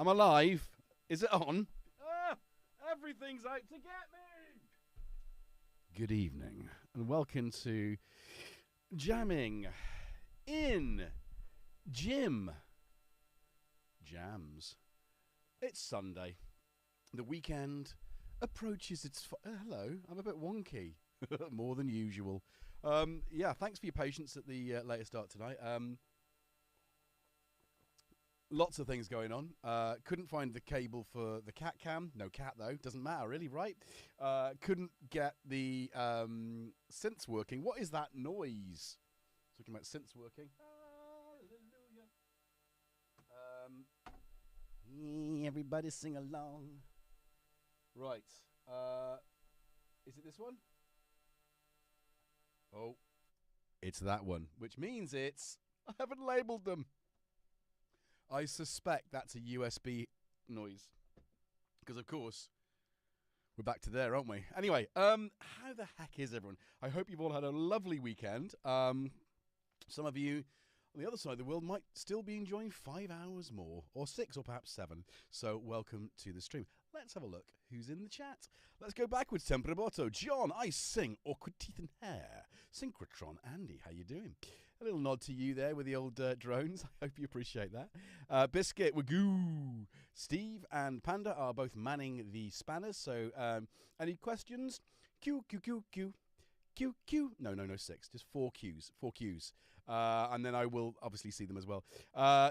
I'm alive. Is it on? Everything's out to get me. Good evening and welcome to Jamming in Jimjams. It's Sunday. The weekend approaches its... hello, I'm a bit wonky. More than usual. Yeah, thanks for your patience at the later start tonight. Lots of things going on. Couldn't find the cable for the CAtCam. No cat, though. Doesn't matter, really, right? Couldn't get the synths working. What is that noise? Talking about synths working. Hallelujah. Everybody sing along. Right. Is it this one? Oh, it's that one, which means it's... I haven't labelled them. I suspect that's a USB noise. Because, of course, we're back to there, aren't we? Anyway, how the heck is everyone? I hope you've all had a lovely weekend. Some of you on the other side of the world might still be enjoying 5 hours more, or 6, or perhaps 7. So, welcome to the stream. Let's have a look who's in the chat. Let's go backwards. Tempraboto, John, I sing, awkward teeth and hair. Synchrotron, Andy, how you doing? A little nod to you there with the old drones. I hope you appreciate that. Biscuit, Wagoo. Steve and Panda are both manning the spanners. So, any questions? Q. No, 6. Just 4 Qs. 4 Qs. And then I will obviously see them as well.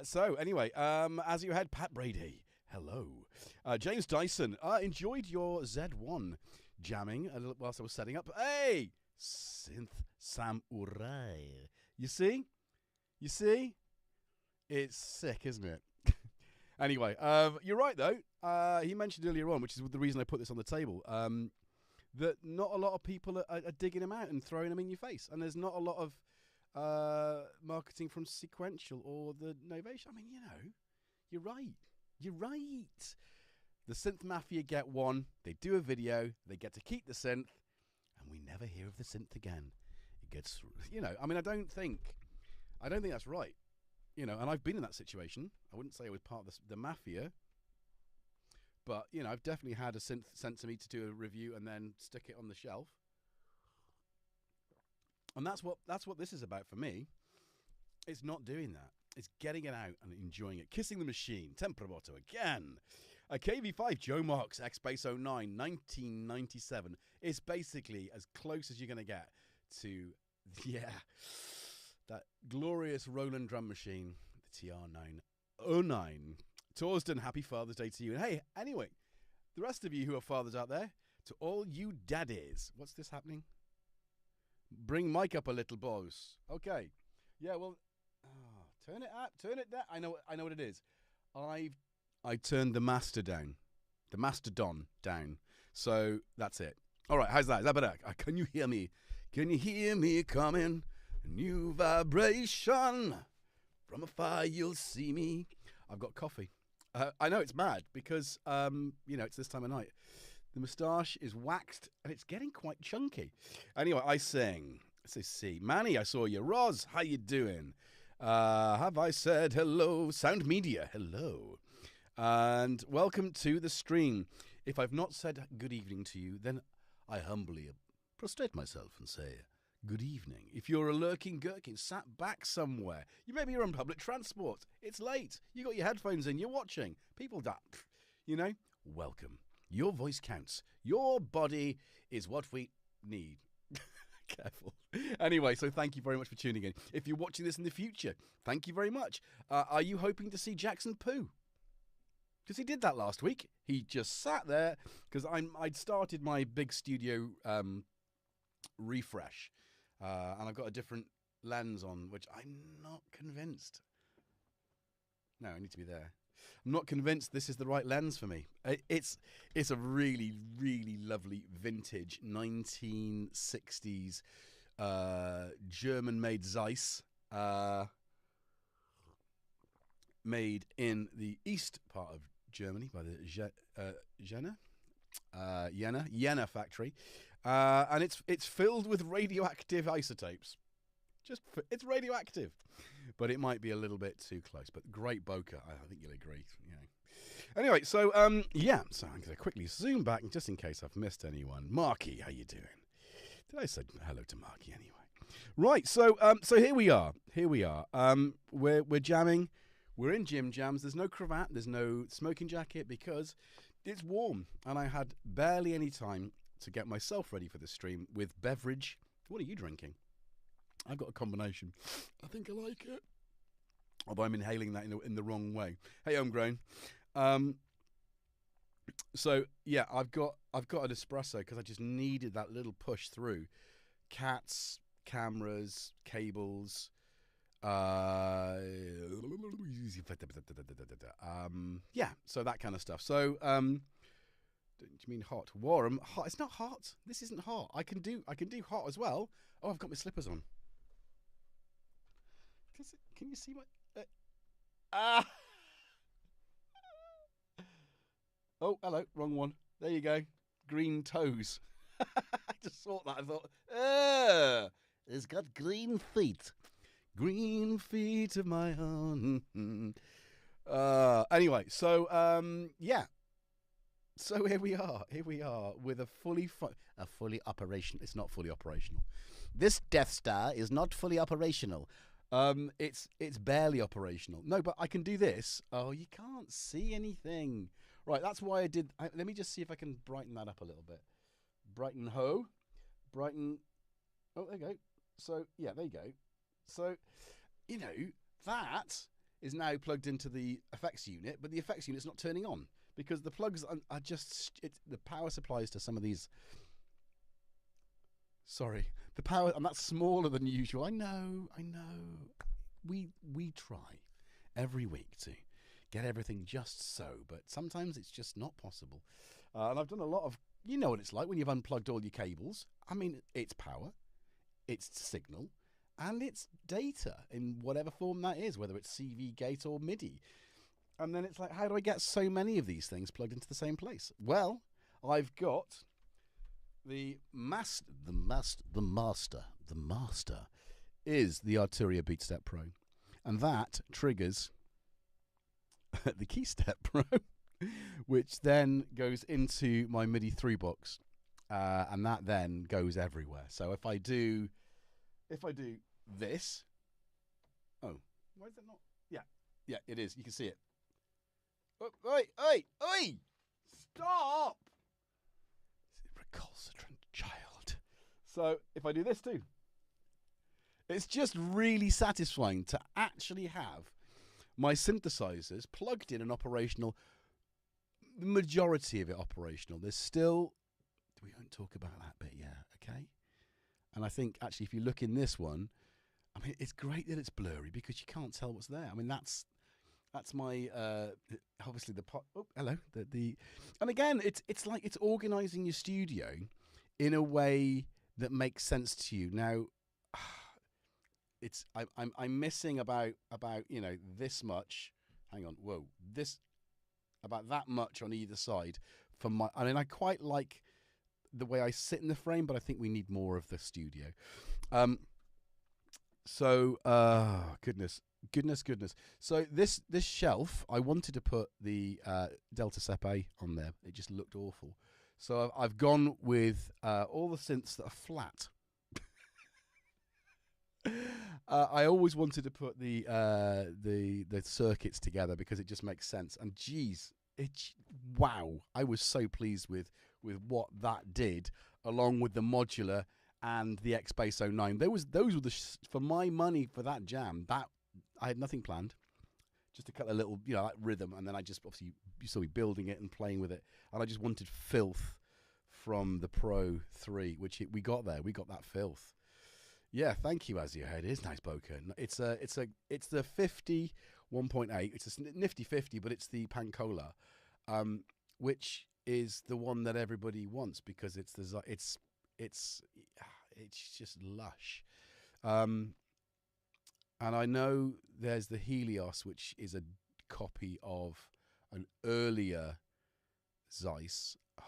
So, anyway, as you had, Pat Brady. Hello. James Dyson. Enjoyed your Z1 jamming a little whilst I was setting up. Hey! Synth Samurai. You see? You see? It's sick, isn't it? Anyway, you're right, though. He mentioned earlier on, which is the reason I put this on the table, that not a lot of people are digging them out and throwing them in your face. And there's not a lot of marketing from Sequential or the Novation. I mean, you know, you're right. You're right. The Synth Mafia get one. They do a video. They get to keep the synth. And we never hear of the synth again. It gets, you know, I mean, I don't think that's right. You know, and I've been in that situation. I wouldn't say I was part of the mafia. But, you know, I've definitely had a synth sent to me to do a review and then stick it on the shelf. And that's what this is about for me. It's not doing that. It's getting it out and enjoying it. Kissing the Machine. Tempraboto again. A KV5 Joe Marks X-Bass 09 1997 is basically as close as you're going to get to, yeah, that glorious Roland drum machine, the TR909. Torsden, happy Father's Day to you. And hey, anyway, the rest of you who are fathers out there, to all you daddies, what's this happening? Bring Mike up a little, boss. Okay. Yeah, well, turn it up, turn it down. I know what it is. I turned the master down. The Mastodon down. So that's it. All right, how's that? Is that better? Can you hear me? Can you hear me coming? A new vibration. From afar you'll see me. I've got coffee. I know it's mad because, you know, it's this time of night. The moustache is waxed and it's getting quite chunky. Anyway, I sing. Let's see. Manny, I saw you. Roz, how you doing? Have I said hello? Sound Media, hello. And welcome to the stream. If I've not said good evening to you, then I humbly prostrate myself and say good evening. If you're a lurking gherkin sat back somewhere, maybe you're on public transport, it's late, you got your headphones in, you're watching, people that, you know, welcome. Your voice counts. Your body is what we need. Careful. Anyway, so thank you very much for tuning in. If you're watching this in the future, thank you very much. Are you hoping to see Jackson Poo? Because he did that last week. He just sat there because I'd started my big studio refresh, and I've got a different lens on, which I'm not convinced. No, I need to be there. I'm not convinced this is the right lens for me. It's a really, really lovely vintage 1960s German-made Zeiss, made in the east part of Germany by the Jena factory, and it's filled with radioactive isotopes. It's radioactive, but it might be a little bit too close. But great bokeh, I think you'll agree. You know. Anyway, so yeah, so I'm going to quickly zoom back just in case I've missed anyone. Marky, how you doing? Did I say hello to Marky anyway? Right, so so here we are. We're jamming. We're in Jimjams. There's no cravat. There's no smoking jacket because it's warm, and I had barely any time to get myself ready for the stream with beverage. What are you drinking? I've got a combination. I think I like it. Although I'm inhaling that in the wrong way. Hey, homegrown. So yeah, I've got an espresso because I just needed that little push through. Cats, cameras, cables. Yeah, so that kind of stuff. So do you mean hot? Warm? Hot? It's not hot. This isn't hot. I can do hot as well. Oh, I've got my slippers on. Can you see my? Oh, hello, wrong one. There you go. Green toes. I just saw that. I thought, it's got green feet. Green feet of my own. Anyway, so yeah. So here we are with a fully operational. It's not fully operational. This Death Star is not fully operational. It's barely operational. No, but I can do this. Oh, you can't see anything. Right, that's why I did. Let me just see if I can brighten that up a little bit. Brighten. Oh, there you go. So yeah, there you go. So, you know, that is now plugged into the effects unit, but the effects unit's not turning on because the plugs are just the power supplies to some of these. Sorry, the power, and that's smaller than usual. I know. We try every week to get everything just so, but sometimes it's just not possible. And I've done a lot of, you know what it's like when you've unplugged all your cables. I mean, it's power, it's signal, and it's data in whatever form that is, whether it's CV gate or MIDI. And then it's like, how do I get so many of these things plugged into the same place? Well, I've got the master is the Arturia BeatStep Pro. And that triggers the KeyStep Pro, which then goes into my MIDI 3 box. And that then goes everywhere. So if I do this, oh, why is it not? Yeah, it is. You can see it. Oh, oi! Stop! Recalcitrant child. So if I do this too, it's just really satisfying to actually have my synthesizers plugged in and operational. The majority of it operational. There's still, we won't talk about that bit yet, okay? And I think actually if you look in this one, I mean, it's great that it's blurry because you can't tell what's there. I mean, that's my obviously the pot. Oh, hello. And again, it's like it's organizing your studio in a way that makes sense to you. Now, I'm missing about you know this much. Hang on, whoa, this about that much on either side. I mean, I quite like the way I sit in the frame, but I think we need more of the studio. Goodness. So this shelf, I wanted to put the Delta Sep A on there. It just looked awful. So I've gone with all the synths that are flat. I always wanted to put the circuits together because it just makes sense. And geez, wow! I was so pleased with what that did, along with the modular and the X-Bass 09. Those were for my money for that jam. That I had nothing planned, just to cut a little, you know, like rhythm, and then I just obviously you saw me building it and playing with it, and I just wanted filth from the Pro 3, which we got there. We got that filth. Yeah, thank you, Azio. It is nice bokeh. It's the 50 1.8. It's a nifty 50, but it's the Pancola, which is the one that everybody wants because it's just lush. And I know there's the Helios, which is a copy of an earlier Zeiss. Oh,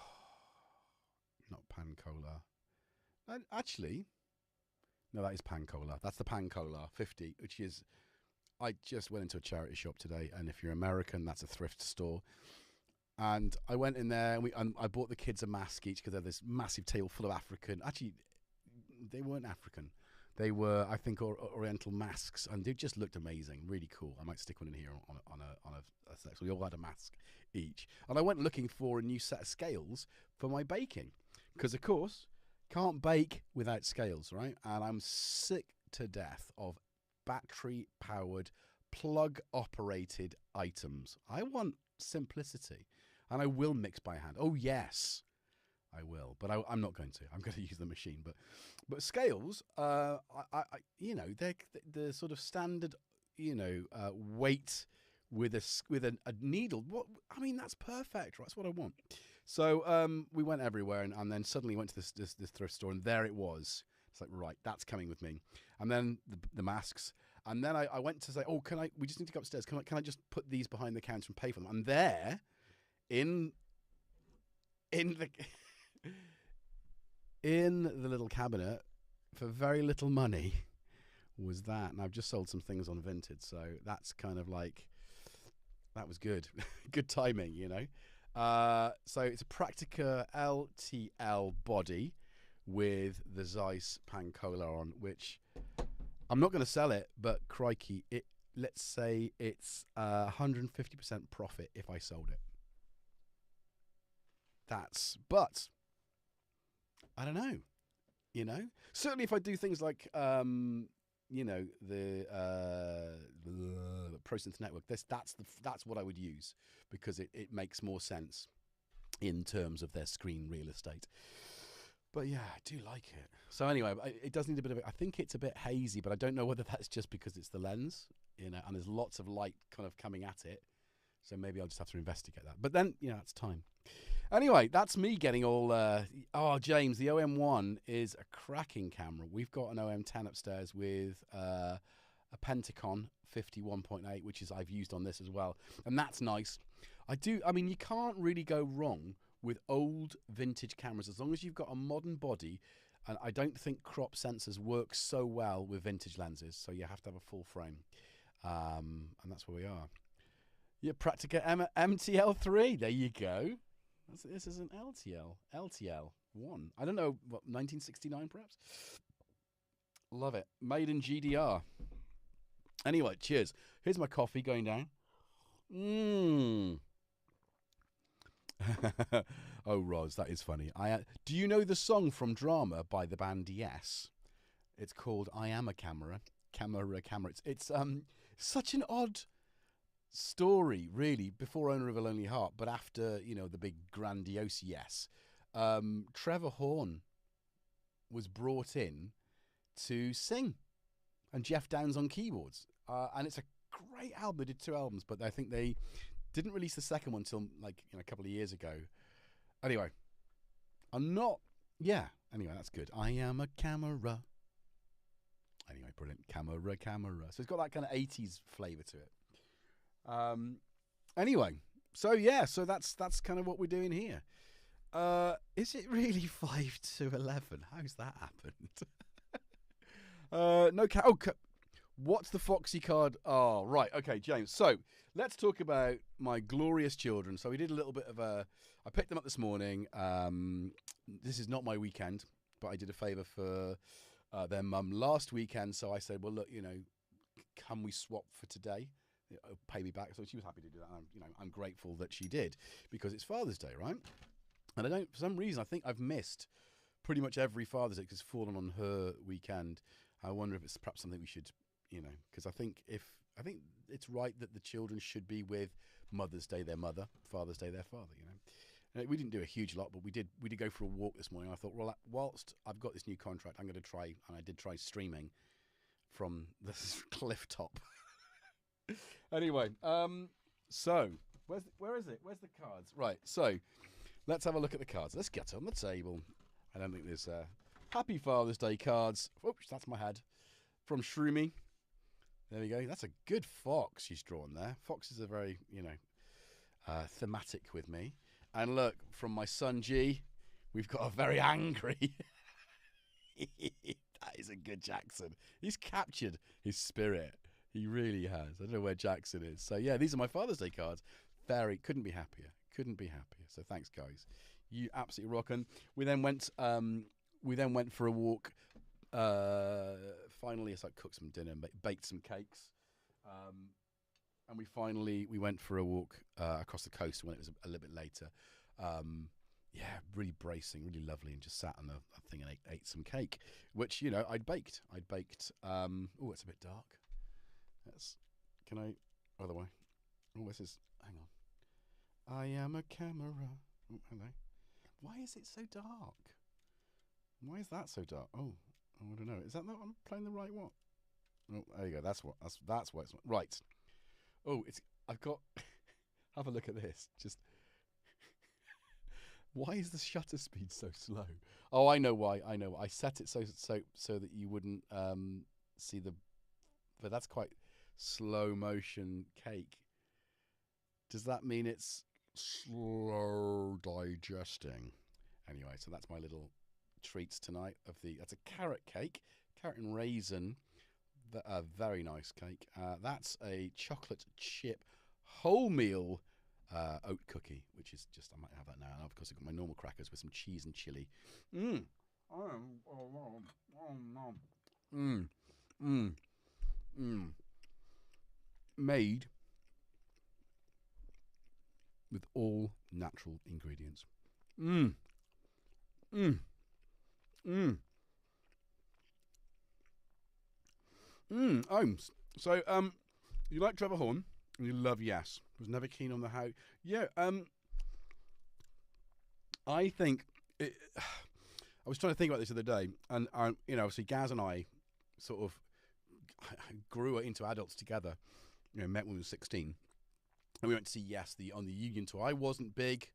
not Pancola. And actually, no, that is Pancola. That's the Pancola 50, which is, I just went into a charity shop today, and if you're American, that's a thrift store. And I went in there, and I bought the kids a mask each because they're this massive table full of African. Actually, they weren't African. They were, I think, Oriental masks, and they just looked amazing, really cool. I might stick one in here on a set. So we all had a mask each. And I went looking for a new set of scales for my baking because, of course, can't bake without scales, right? And I'm sick to death of battery-powered, plug-operated items. I want simplicity, and I will mix by hand. Oh, yes. I will, but I'm not going to. I'm going to use the machine. But scales, you know, they're the sort of standard, you know, weight with a needle. What I mean, that's perfect, right? That's what I want. So we went everywhere, and then suddenly went to this thrift store, and there it was. It's like, right, that's coming with me. And then the masks, and then I went to say, oh, can I? We just need to go upstairs. Can I just put these behind the counter and pay for them? And there, in the in the little cabinet, for very little money, was that. And I've just sold some things on Vinted, so that's kind of like, that was good. Good timing, you know. So it's a Praktica LTL body with the Zeiss Pancola on, which I'm not going to sell it, but crikey, let's say it's 150% profit if I sold it. But I don't know, you know. Certainly, if I do things like, you know, the ProSynth network, that's what I would use, because it makes more sense in terms of their screen real estate. But yeah, I do like it. So anyway, it does need a bit of it. I think it's a bit hazy, but I don't know whether that's just because it's the lens, you know, and there's lots of light kind of coming at it. So maybe I'll just have to investigate that. But then, you know, it's time. Anyway, that's me getting all... oh, James, the OM1 is a cracking camera. We've got an OM10 upstairs with a Pentacon 51.8, which is I've used on this as well. And that's nice. I mean, you can't really go wrong with old vintage cameras as long as you've got a modern body. And I don't think crop sensors work so well with vintage lenses. So you have to have a full frame. And that's where we are. Yeah, Praktica MTL3. There you go. This is an LTL1. I don't know, what, 1969 perhaps? Love it. Made in GDR. Anyway, cheers. Here's my coffee going down. Oh, Roz, that is funny. Do you know the song from Drama by the band Yes? It's called I Am a Camera. Camera. It's such an odd story, really, before Owner of a Lonely Heart, but after, you know, the big grandiose Yes. Trevor Horn was brought in to sing, and Jeff Downes on keyboards. And it's a great album. They did 2 albums, but I think they didn't release the second one until, like, you know, a couple of years ago. Anyway, anyway, that's good. I am a camera. Anyway, brilliant. Camera. So it's got that kind of 80s flavour to it. Anyway, so yeah, so that's kind of what we're doing here. Is it really 5 to 11? How's that happened? What's the Foxy card? Oh, right. Okay, James. So let's talk about my glorious children. So we did a little bit of I picked them up this morning. This is not my weekend, but I did a favour for their mum last weekend. So I said, well, look, you know, can we swap for today? Pay me back. So she was happy to do that. And I'm grateful that she did, because it's Father's Day, right? And for some reason, I think I've missed pretty much every Father's Day because it's fallen on her weekend. I wonder if it's perhaps something we should, you know, because I think it's right that the children should be with Mother's Day their mother, Father's Day their father, you know. And we didn't do a huge lot, but we did go for a walk this morning. I thought, well, whilst I've got this new contract, I'm going to try, and I did try streaming from this cliff top. Anyway, so where is it? Where's the cards? Right, so let's have a look at the cards. Let's get on the table. I don't think there's Happy Father's Day cards. Oops, that's my head. From Shroomy. There we go. That's a good fox she's drawn there. Foxes are very, you know, thematic with me. And look, from my son G, we've got a very angry. That is a good Jackson. He's captured his spirit. He really has. I don't know where Jackson is. So yeah, these are my Father's Day cards. Couldn't be happier. Couldn't be happier. So thanks, guys. You absolutely rockin'. We then went for a walk. Finally, I cooked some dinner, baked some cakes, and we went for a walk across the coast when it was a little bit later. Yeah, really bracing, really lovely, and just sat on a thing and ate some cake, which I'd baked. Oh, it's a bit dark. Can I? Other way. Oh, this is. Hang on. I am a camera. Oh, hello. Why is it so dark? Why is that so dark? Oh, I don't know. Is that not? I'm playing the right one. Oh, there you go. That's why it's right. Oh, I've got. Have a look at this. Just. Why is the shutter speed so slow? Oh, I know why. I set it so that you wouldn't see the. But that's quite slow motion cake. Does that mean it's slow digesting? Anyway, so that's my little treats tonight. That's a carrot cake, carrot and raisin. A very nice cake. That's a chocolate chip wholemeal oat cookie, which is just, I might have that now. And of course, I've got my normal crackers with some cheese and chili. Made with all natural ingredients. So you like Trevor Horn and you love Yes. Was never keen on the how. Yeah. I think I was trying to think about this the other day, and obviously Gaz and I sort of grew into adults together. Met when we were 16, and we went to see Yes on the Union tour. I wasn't big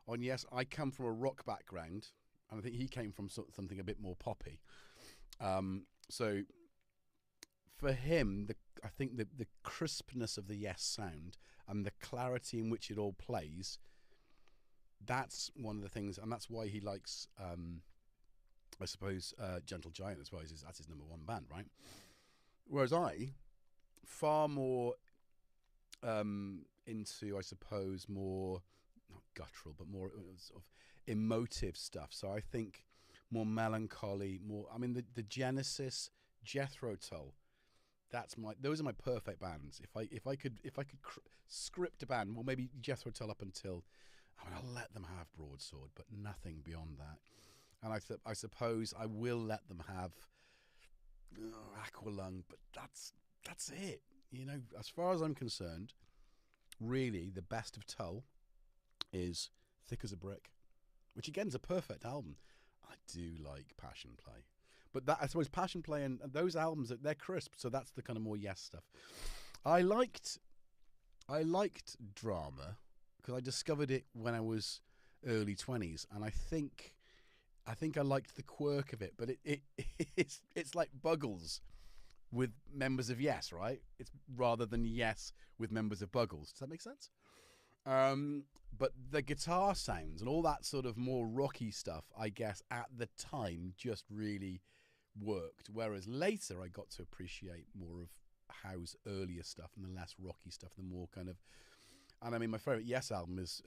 on Yes. I come from a rock background, and I think he came from something a bit more poppy. So for him, I think the crispness of the Yes sound and the clarity in which it all plays, that's one of the things, and that's why he likes, I suppose, Gentle Giant as well. That's his number one band, right? Whereas I, far more into, I suppose, more, not guttural, but more sort of emotive stuff. So I think more melancholy, more, I mean, the Genesis, Jethro Tull, those are my perfect bands. If I could script a band, well, maybe Jethro Tull up until, I'll let them have Broadsword, but nothing beyond that. And I suppose I will let them have Aqualung, but that's it. As far as I'm concerned, really the best of Tull is Thick as a Brick, which again is a perfect album. I do like Passion Play. But that, I suppose, Passion Play and those albums, they're crisp, so that's the kind of more Yes stuff. I liked Drama because I discovered it when I was early 20s, and I think I liked the quirk of it. But it's like Buggles with members of Yes, right? It's rather than Yes with members of Buggles. Does that make sense? But the guitar sounds and all that sort of more rocky stuff, I guess, at the time just really worked. Whereas later I got to appreciate more of Howe's earlier stuff and the less rocky stuff, the more kind of, and I mean, my favourite Yes album is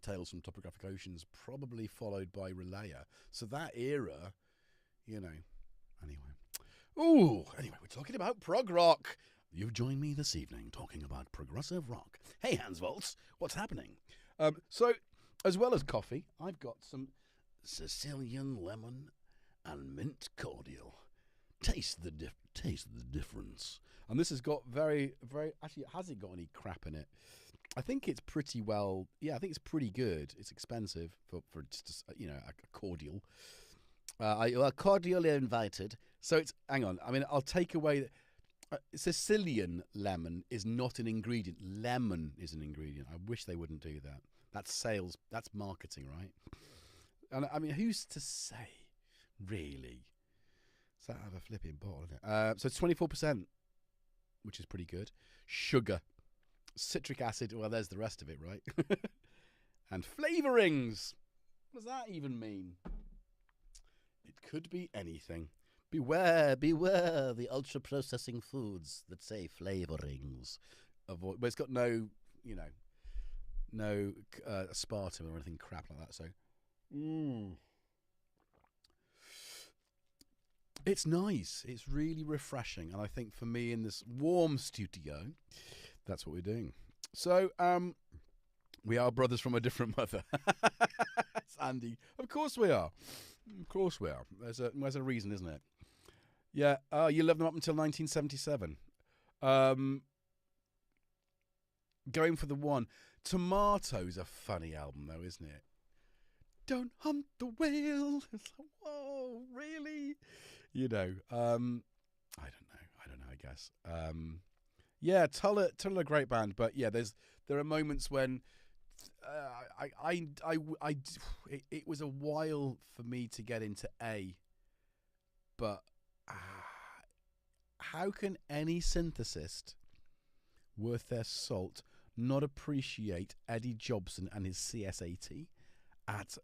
Tales from Topographic Oceans, probably followed by Relayer. So that era, anyway. Anyway, we're talking about prog rock. You've joined me this evening talking about progressive rock. Hey, Hans Volts, what's happening? So, as well as coffee, I've got some Sicilian lemon and mint cordial. Taste the difference. And this has got very, very, actually, has it got any crap in it? I think it's pretty well, I think it's pretty good. It's expensive for just, a cordial. You are cordially invited. So it's, hang on, I mean, I'll take away, Sicilian lemon is not an ingredient. Lemon is an ingredient. I wish they wouldn't do that. That's sales, that's marketing, right? And I mean, who's to say, really? Is that have a flipping bottle in it? So it's 24%, which is pretty good. Sugar, citric acid, well, there's the rest of it, right? And flavourings. What does that even mean? It could be anything. Beware the ultra-processing foods that say flavourings. But it's got no, no aspartame or anything crap like that. So, it's nice. It's really refreshing, and I think for me in this warm studio, that's what we're doing. So, we are brothers from a different mother. It's Andy. Of course we are. Of course we are. There's a reason, isn't it? Yeah. You loved them up until 1977. Going for the one. Tomato's a funny album, though, isn't it? Don't hump the wheel. It's like, whoa, really? You know. I don't know. I guess. Yeah, Tuller, a great band, but yeah, there are moments when it was a while for me to get into A, but how can any synthesist worth their salt not appreciate Eddie Jobson and his CS80 at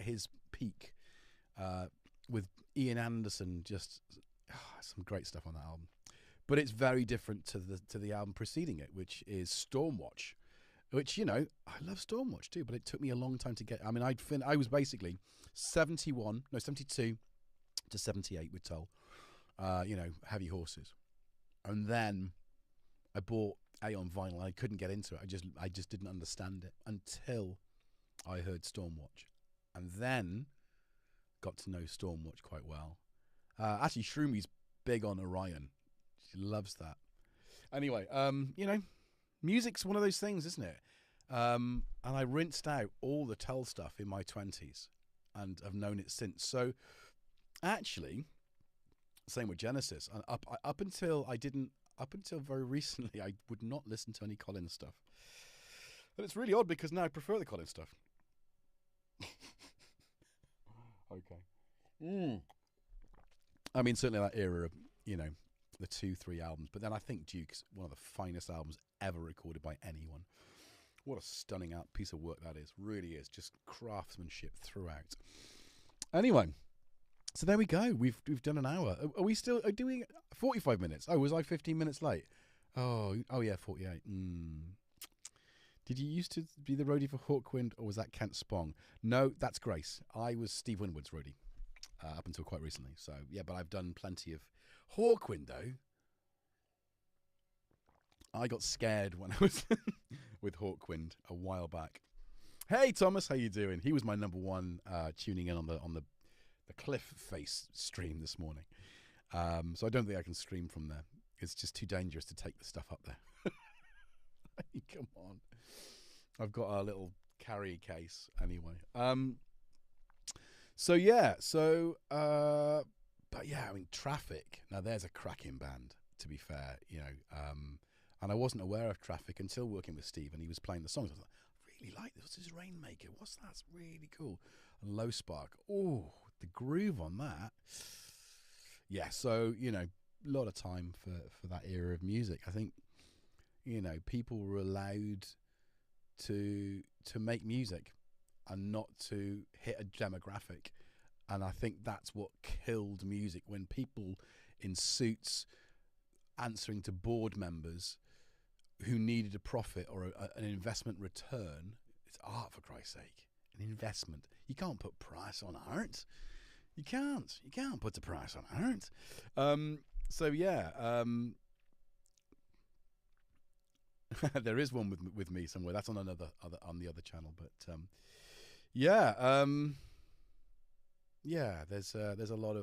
his peak, with Ian Anderson? Just some great stuff on that album. But it's very different to the album preceding it, which is Stormwatch, which, you know, I love Stormwatch too, but it took me a long time to get. I mean, I was basically 72 to 78 with Tull, you know, Heavy Horses, and then I bought A on vinyl. I couldn't get into it. I just didn't understand it until I heard Stormwatch, and then got to know Stormwatch quite well. Actually, Shroomi's big on Orion. She loves that. Anyway, you know, music's one of those things, isn't it? And I rinsed out all the Tull stuff in my 20s and I've known it since. So actually, same with Genesis. Up until very recently, I would not listen to any Collins stuff. And it's really odd because now I prefer the Collins stuff. Okay. I mean, certainly that era of, you know, the 2-3 albums, but then I think Duke's one of the finest albums ever recorded by anyone. What a stunning piece of work that is. Really is. Just craftsmanship throughout. Anyway, so there we go. We've done an hour. Are we still doing 45 minutes? Oh, was I 15 minutes late? Oh yeah, 48. Did you used to be the roadie for Hawkwind, or was that Kent Spong? No, that's Grace. I was Steve Winwood's roadie up until quite recently. So yeah, but I've done plenty of Hawkwind, though. I got scared when I was with Hawkwind a while back. Hey Thomas, how you doing? He was my number one tuning in on the Cliff Face stream this morning. So I don't think I can stream from there. It's just too dangerous to take the stuff up there. Come on. I've got a little carry case anyway. So yeah, but yeah, I mean, Traffic. Now there's a cracking band, to be fair, you know. And I wasn't aware of Traffic until working with Steve, and he was playing the songs. I was like, I really like this. What's his Rainmaker? What's that? It's really cool. And Low Spark. Oh, the groove on that. Yeah, so, you know, a lot of time for that era of music. I think, you know, people were allowed to make music and not to hit a demographic. And I think that's what killed music, when people in suits answering to board members who needed a profit or an investment return. It's art, for Christ's sake. An investment. You can't put price on art. You can't put a price on art. So yeah, there is one with me somewhere. That's on on the other channel. But yeah, yeah. There's a lot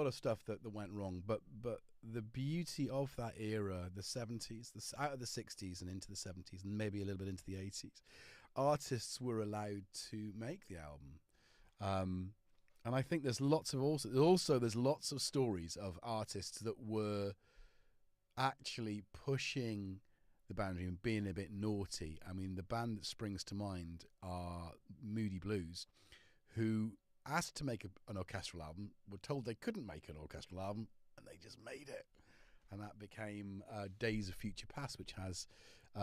of stuff that went wrong. But the beauty of that era, the 70s, out of the 60s and into the 70s, and maybe a little bit into the 80s, artists were allowed to make the album. And I think there's lots of stories of artists that were actually pushing the boundary and being a bit naughty. I mean, the band that springs to mind are Moody Blues, who asked to make an orchestral album, were told they couldn't make an orchestral album, and they just made it. And that became Days of Future Past, which has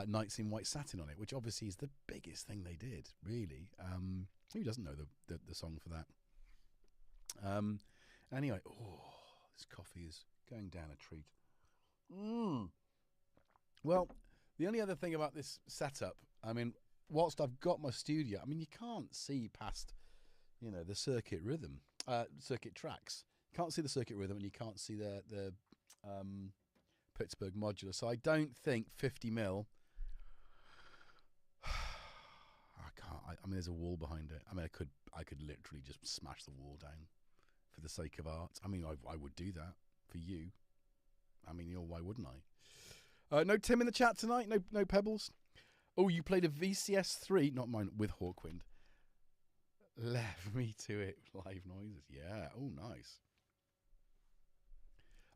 Nights in White Satin on it, which obviously is the biggest thing they did, really. Who doesn't know the song for that? Anyway, this coffee is going down a treat. Well, The only other thing about this setup, I mean, whilst I've got my studio, I mean, you can't see past, you know, the circuit rhythm, circuit tracks. You can't see the circuit rhythm, and you can't see the Pittsburgh modular. So I don't think 50 mil. I can't. I mean, there's a wall behind it. I mean, I could literally just smash the wall down for the sake of art. I mean, I would do that for you. I mean, why wouldn't I? No Tim in the chat tonight. No Pebbles. Oh, you played a VCS3, not mine, with Hawkwind. Left me to it. Live noises. Yeah. Oh, nice.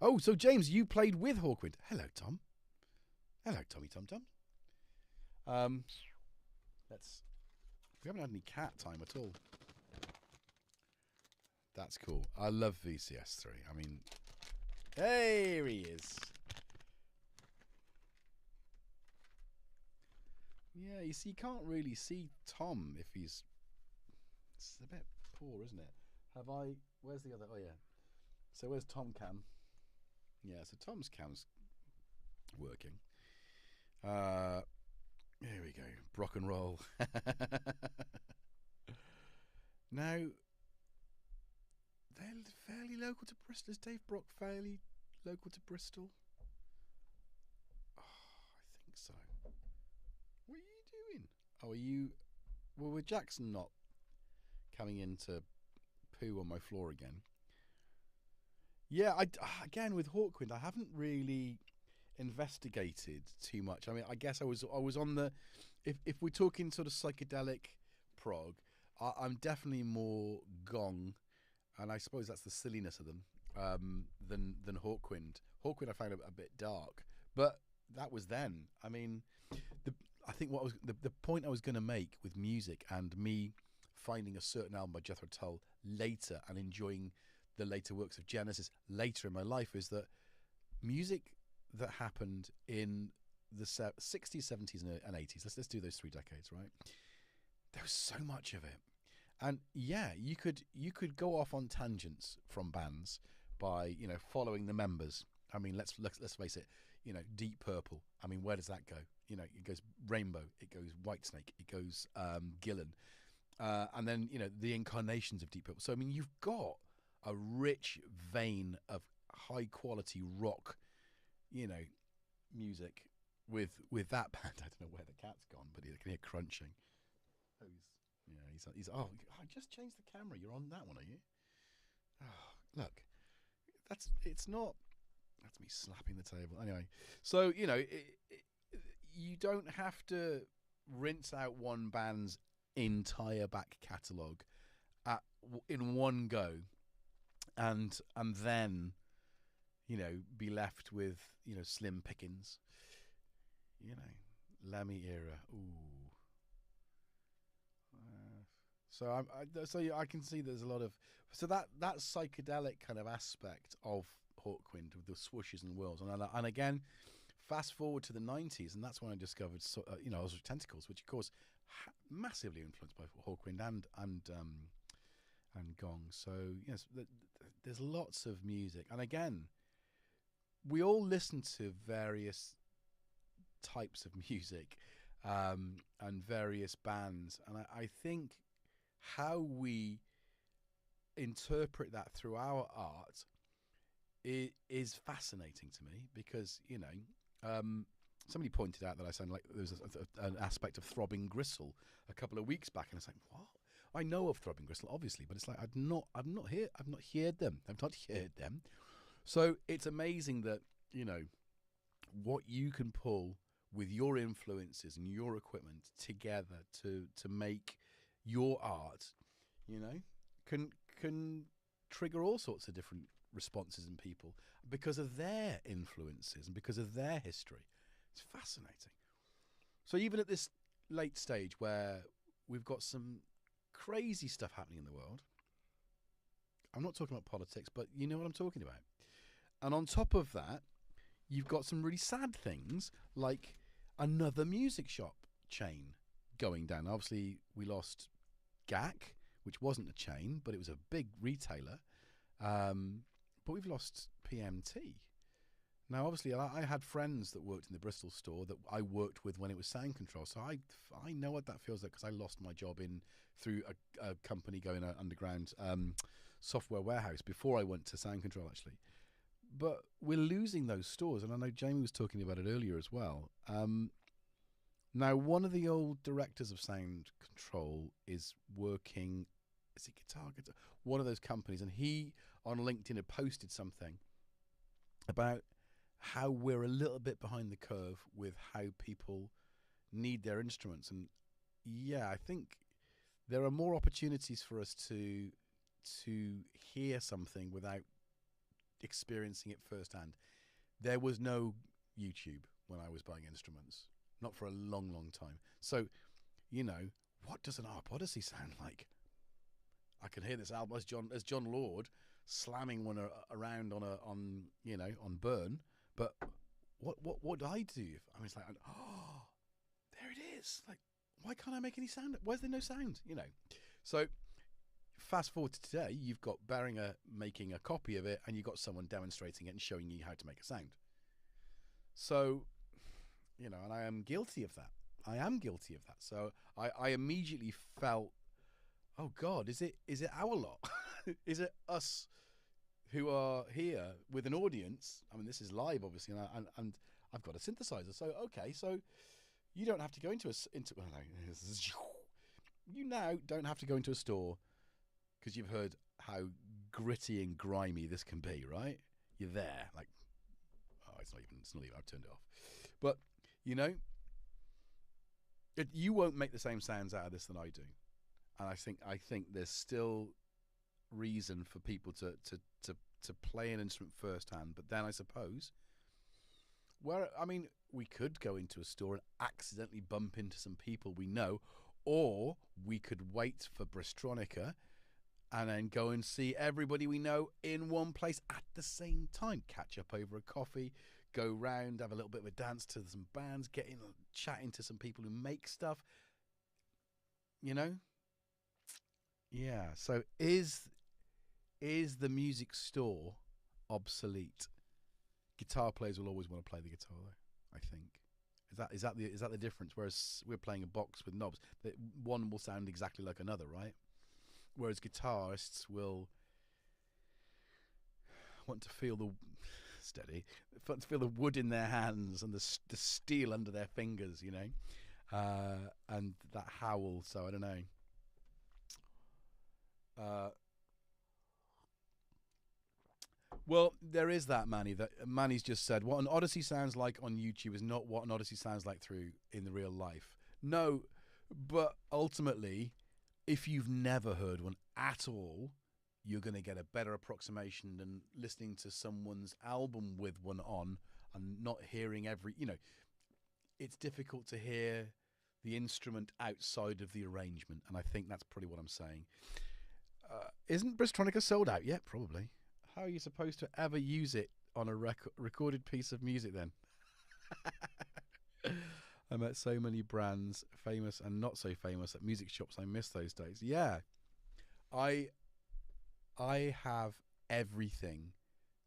Oh, so James, you played with Hawkwind. Hello, Tom. Hello, Tommy Tom Tom. We haven't had any cat time at all. That's cool. I love VCS3. I mean, there he is. Yeah, you see, you can't really see Tom if he's... It's a bit poor, isn't it? Where's the other... Oh, yeah. So where's Tom Cam? Yeah, so Tom's cam's working. Here we go. Brock and roll. Now, they're fairly local to Bristol. Is Dave Brock fairly local to Bristol? Oh, I think so. What are you doing? Oh, are you... Well, with Jackson not coming in to poo on my floor again. Yeah, again, with Hawkwind, I haven't really investigated too much. I mean, I guess I was on the... If we're talking sort of psychedelic prog, I'm definitely more gong, and I suppose that's the silliness of them, than Hawkwind. Hawkwind I found a bit dark, but that was then. I mean, I think the point I was going to make with music and me finding a certain album by Jethro Tull later and enjoying the later works of Genesis later in my life is that music that happened in the 60s, 70s, and 80s. Let's do those 3 decades, right? There was so much of it, and yeah, you could go off on tangents from bands by following the members. I mean, let's face it. Deep Purple. I mean, where does that go? It goes Rainbow. It goes Whitesnake. It goes Gillan, and then the incarnations of Deep Purple. So I mean, you've got a rich vein of high quality rock, music with that band. I don't know where the cat's gone, but you can hear crunching. Oh, he's oh, I just changed the camera. You're on that one, are you? Oh, look, that's me slapping the table. Anyway, so you don't have to rinse out one band's entire back catalogue in one go, and then be left with slim pickings. Lemmy era. Ooh. So I can see there's a lot of that psychedelic kind of aspect of Hawkwind with the swooshes and whirls, and again, fast forward to the 90s, and that's when I discovered Ozra Tentacles, which of course massively influenced by Hawkwind and Gong. So yes, there's lots of music, and again, we all listen to various types of music and various bands, and I think how we interpret that through our art is fascinating to me, because somebody pointed out that I sound like there was an aspect of Throbbing Gristle a couple of weeks back, and I was like, what? I know of Throbbing Gristle, obviously, but it's like I've not heard them. So it's amazing that what you can pull with your influences and your equipment together to make your art, can trigger all sorts of different responses in people because of their influences and because of their history. It's fascinating. So even at this late stage where we've got some crazy stuff happening in the world, I'm not talking about politics, but you know what I'm talking about. And on top of that, you've got some really sad things like another music shop chain going down. Obviously, we lost GAC, which wasn't a chain, but it was a big retailer. But we've lost PMT. Now, obviously, I had friends that worked in the Bristol store that I worked with when it was sound control, so I know what that feels like because I lost my job through a company going underground software warehouse before I went to sound control, actually. But we're losing those stores, and I know Jamie was talking about it earlier as well. Now, one of the old directors of sound control is working, is it Guitar? One of those companies, and he on LinkedIn had posted something about how we're a little bit behind the curve with how people need their instruments. And yeah, I think there are more opportunities for us to hear something without experiencing it firsthand. There was no YouTube when I was buying instruments, not for a long, long time. So, you know, what does an Arp Odyssey sound like? I can hear this album as John Lord slamming one around on Burn. But what do I do? I mean, it's like, oh, there it is. Like, why can't I make any sound? Why is there no sound? You know. So fast forward to today, you've got Behringer making a copy of it, and you've got someone demonstrating it and showing you how to make a sound. So, you know, and I am guilty of that. I am guilty of that. So I immediately felt, oh God, is it our lot? Is it us who are here with an audience? I mean, this is live, obviously, and I've got a synthesizer. So okay, so you don't have to go into you now don't have to go into a store because you've heard how gritty and grimy this can be, right? You're there, like, oh, it's not even. I've turned it off, but you know, you won't make the same sounds out of this than I do, and I think there's still reason for people to play an instrument firsthand. But then I suppose, we could go into a store and accidentally bump into some people we know, or we could wait for Bristronica and then go and see everybody we know in one place at the same time, catch up over a coffee, go round, have a little bit of a dance to some bands, get in, chatting to some people who make stuff, you know? Yeah, so is the music store obsolete? Guitar players will always want to play the guitar, though, I think. Is that the difference? Whereas we're playing a box with knobs, that one will sound exactly like another, right? Whereas guitarists will want to feel the wood in their hands and the steel under their fingers, you know, and that howl. So I don't know. Well, there is that, Manny. That Manny's just said, what an Odyssey sounds like on YouTube is not what an Odyssey sounds like in the real life. No, but ultimately, if you've never heard one at all, you're going to get a better approximation than listening to someone's album with one on and not hearing every, you know, it's difficult to hear the instrument outside of the arrangement. And I think that's probably what I'm saying. Isn't Bristronica sold out yet? Probably. How are you supposed to ever use it on a recorded piece of music then? I met so many brands, famous and not so famous, at music shops. I miss those days. Yeah. I have everything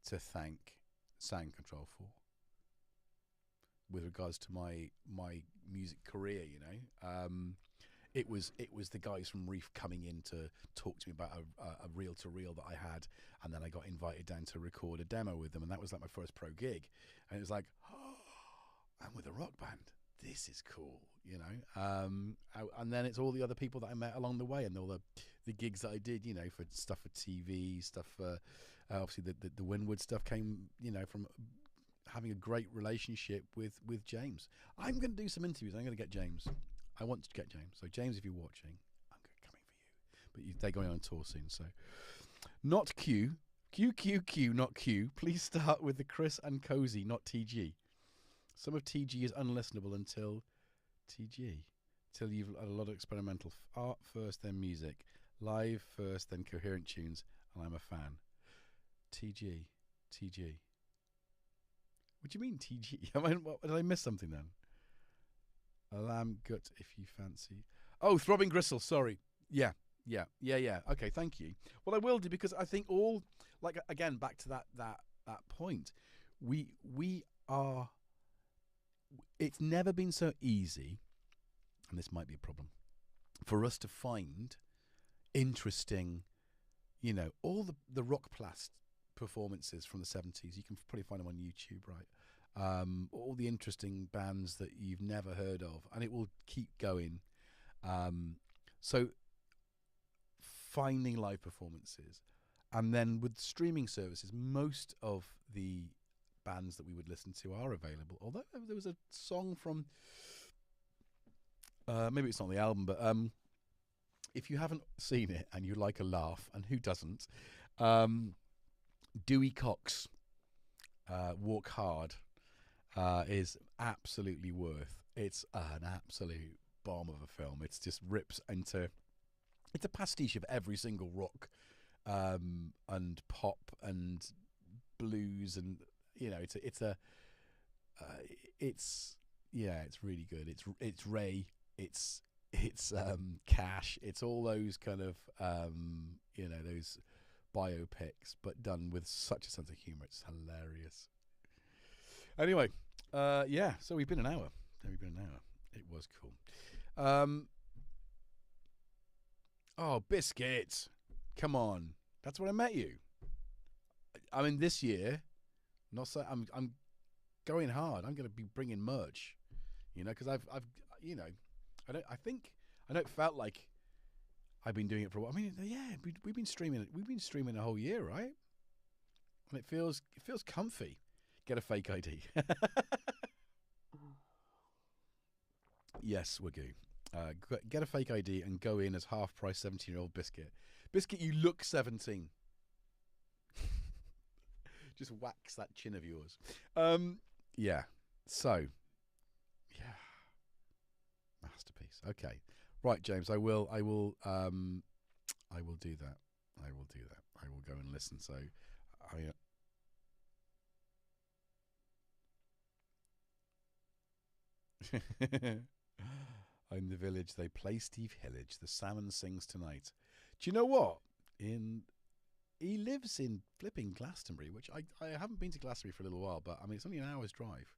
to thank Sound Control for with regards to my music career, you know. It was the guys from Reef coming in to talk to me about a reel-to-reel that I had, and then I got invited down to record a demo with them, and that was like my first pro gig. And it was like, oh, I'm with a rock band. This is cool, you know. And then it's all the other people that I met along the way, and all the gigs that I did, you know, for stuff for TV, stuff for obviously the Winwood stuff came, you know, from having a great relationship with James. I'm going to do some interviews. I'm going to get James. I want to get James. So James, if you're watching, I'm coming for you. But they're going on tour soon, so not Q, not Q. Please start with the Chris and Cozy, not TG. Some of TG is unlistenable until TG. Till you've had a lot of experimental art first, then music. Live first, then coherent tunes. And I'm a fan. TG. What do you mean TG? I mean, did I miss something then? A lamb gut if you fancy. Oh, Throbbing Gristle, sorry. Yeah. Okay, thank you. Well, I will do, because I think all, like, again, back to that point. we are. It's never been so easy, and this might be a problem, for us to find interesting, you know, all the rock plast performances from the 70s. You can probably find them on YouTube, right? All the interesting bands that you've never heard of, and it will keep going. So finding live performances, and then with streaming services, most of the bands that we would listen to are available. Although there was a song from, maybe it's not the album, but if you haven't seen it and you like a laugh, and who doesn't, Dewey Cox, Walk Hard, is absolutely worth. It's an absolute bomb of a film. It's just rips into, it's a pastiche of every single rock and pop and blues, and you know, it's really good. It's Ray, it's Cash, it's all those kind of you know, those biopics, but done with such a sense of humor. It's hilarious. Anyway, yeah, so we've been an hour. It was cool. Oh, Biscuit, come on, that's when I met you. I mean, this year, not so. I'm going hard. I'm going to be bringing merch, you know, because I've you know, I don't felt like I've been doing it for a while. I mean, yeah, we've been streaming. We've been streaming a whole year, right? And it feels comfy. Get a fake ID. Yes, we're good. Get a fake ID and go in as half-price 17-year-old Biscuit. Biscuit, you look 17. Just wax that chin of yours. Yeah. So, yeah. Masterpiece. Okay. Right, James. I will do that. I will do that. I will go and listen. So, in the village, they play Steve Hillage. The salmon sings tonight. Do you know what? He lives in flipping Glastonbury, which I haven't been to Glastonbury for a little while, but I mean, it's only an hour's drive.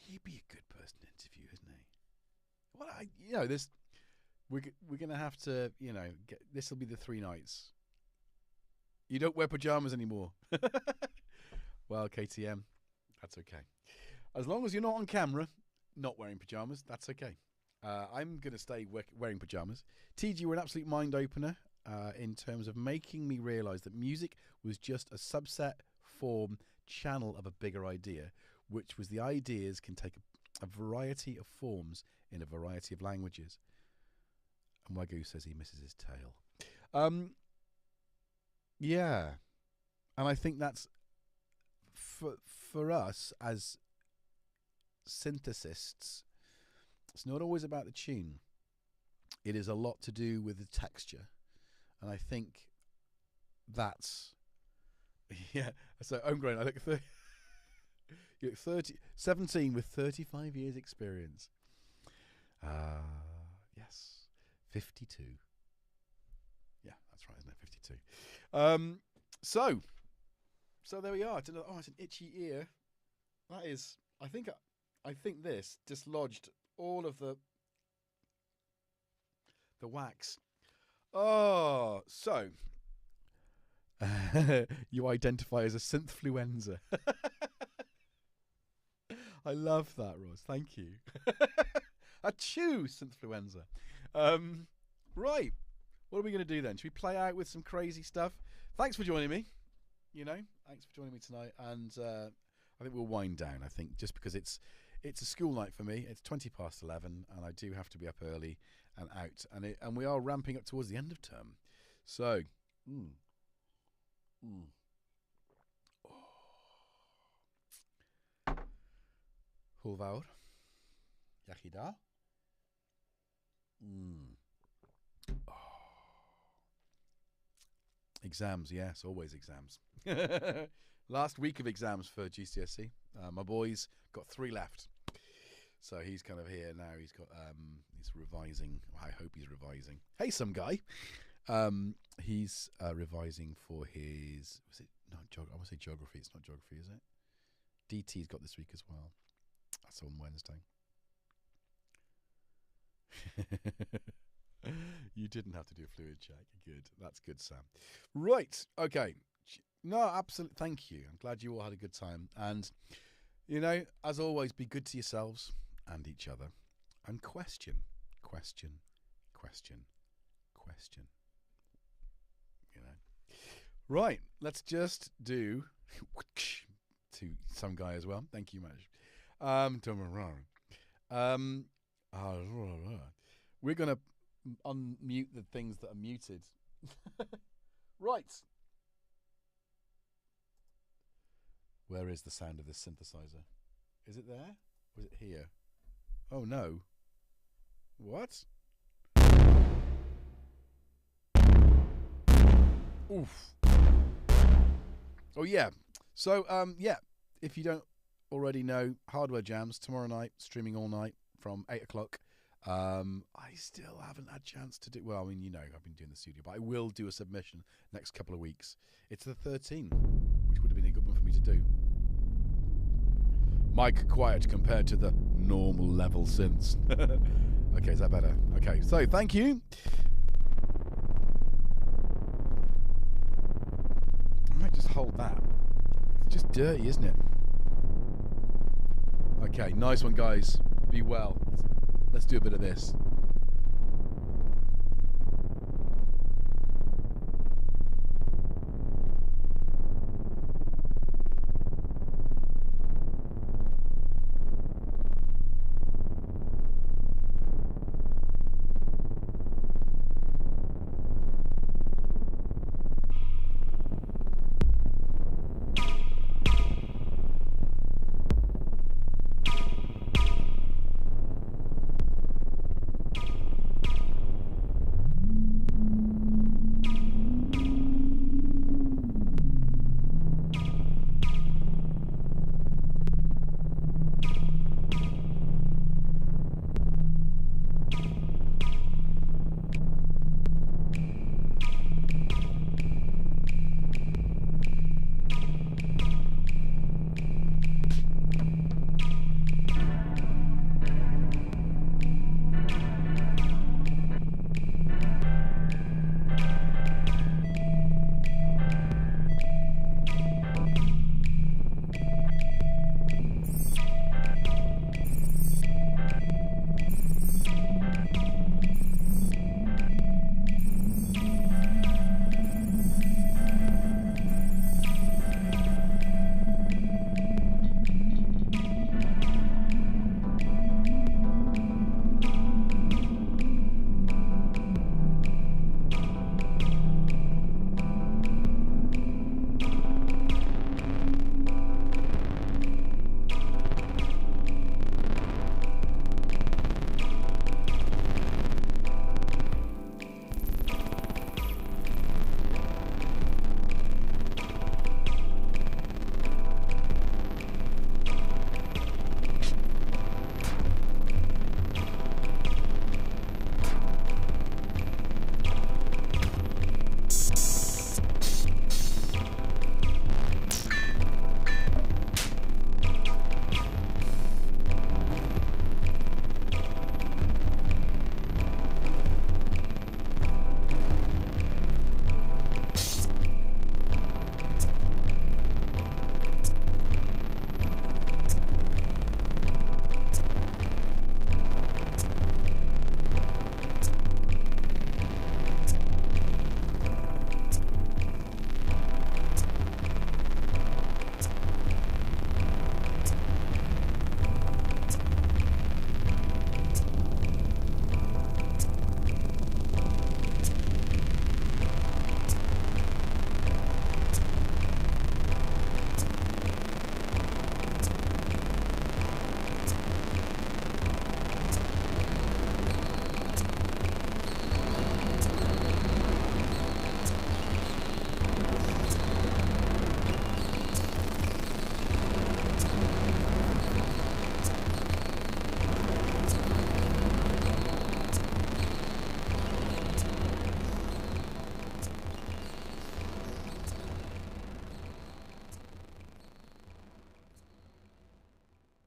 He'd be a good person to interview, isn't he? Well, you know, this we're gonna have to, you know, this will be the 3 nights. You don't wear pajamas anymore. Well, KTM, that's okay. As long as you're not on camera, not wearing pajamas, that's okay. I'm gonna stay wearing pajamas. TG, were an absolute mind opener. In terms of making me realise that music was just a subset, form, channel of a bigger idea, which was the ideas can take a variety of forms in a variety of languages. And Wagyu says he misses his tail. Yeah. And I think that's, for us as synthesists, it's not always about the tune. It is a lot to do with the texture. And I think that's, yeah. So homegrown, I look 17 with 35 years experience. Yes, 52. Yeah, that's right, isn't it? 52. So there we are. Oh, it's an itchy ear. That is, I think this dislodged all of the wax. Oh, so you identify as a synthfluenza. I love that, Ross. Thank you. Achoo, synthfluenza. Right. What are we going to do then? Should we play out with some crazy stuff? Thanks for joining me. You know, thanks for joining me tonight. And I think we'll wind down, I think, just because it's a school night for me. It's 11:20, and I do have to be up early and out, and we are ramping up towards the end of term. So, Hulvaur, Yachida. Exams, yes, always exams. Last week of exams for GCSE. My boy's got 3 left. So he's kind of here now. He's got he's revising. I hope he's revising. Hey, some guy. He's revising for his No, I want to say geography. It's not geography, is it? DT's got this week as well. That's on Wednesday. You didn't have to do a fluid check. Good. That's good, Sam. Right. Okay. No, absolutely. Thank you. I'm glad you all had a good time. And, you know, as always, be good to yourselves and each other. And question. You know. Right. Let's just do to some guy as well. Thank you much. We're going to unmute the things that are muted. Right. Where is the sound of this synthesizer? Is it there? Or is it here? Oh no. What? Oof. Oh yeah. So yeah, if you don't already know, Hardware Jams tomorrow night, streaming all night from 8 o'clock. I still haven't had a chance to do, well, I mean, you know, I've been doing the studio, but I will do a submission next couple of weeks. It's the 13th, which would have been a good one for me to do. Mic quiet compared to the normal level synths. Okay, is that better? Okay, so thank you. I might just hold that. It's just dirty, isn't it? Okay, nice one, guys. Be well. Let's do a bit of this.